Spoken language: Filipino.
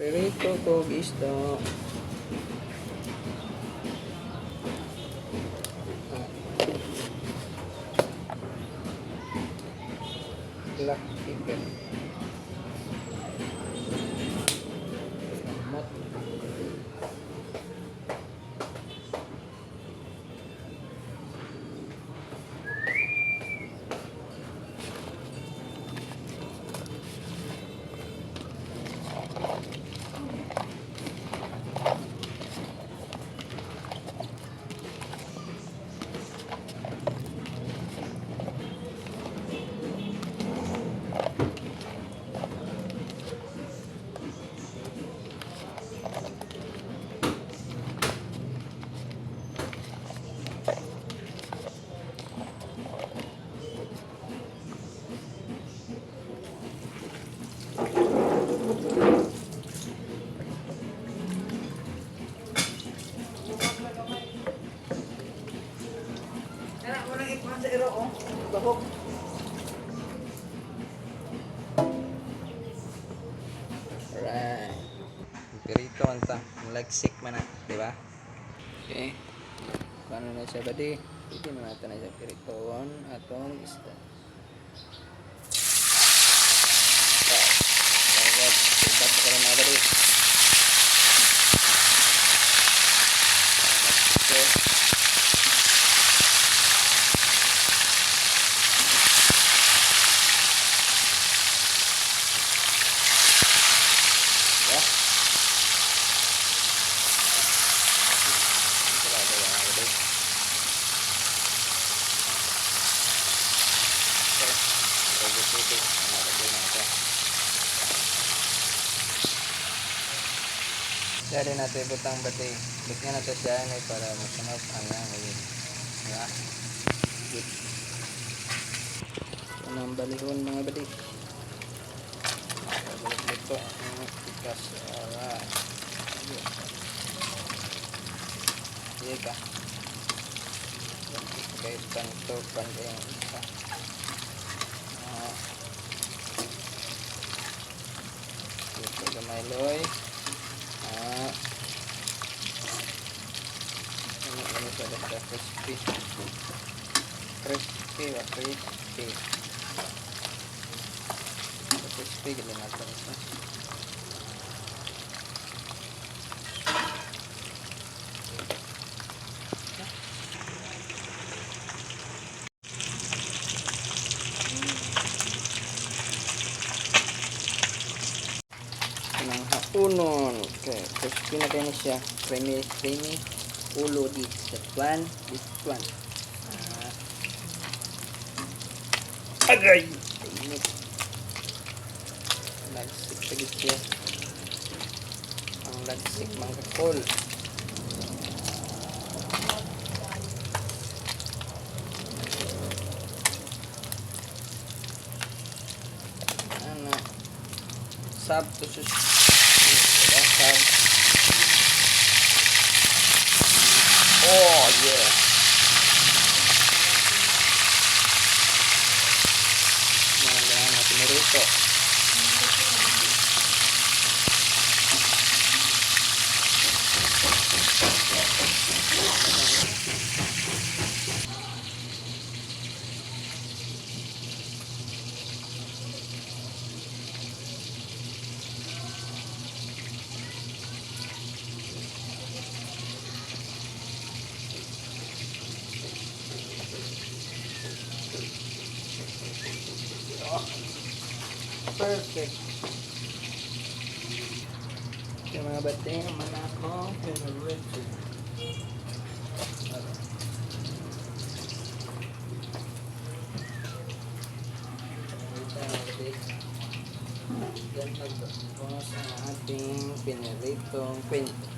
Pirito kog isda. Black chicken. Lamot. Bahok. Alright. Pirito man ta. Malagsik man na, di ba? Okay. Kano na siya ba di? Pwede na natin na siya piritoon atong isda. Alright. Ibat ka rin na ba di? Dari natin butang bati. Bigyan natin siya para masunod ang ngayon. Diba? Good. Ito na ang balihon mga bati. Balik ito ang ikas. Alright. Sige ka. Kahit kanto kanto yung isa. Ito gamay loy. Ano siya basta crispy ba? Crispy gila natin ito. Ng hapunon. Okay, crispy na tayo siya. Creamy ulo di this one. Agay! Init. Lagsik sagit siya. Ang lagsik mga kol. Ano? Sab to sus. Sab. Oh yeah. Mga natin nirito. Perfect. Yung mga bating, manakong favorite. Yan, nagpapos ang ating piniritong kwento.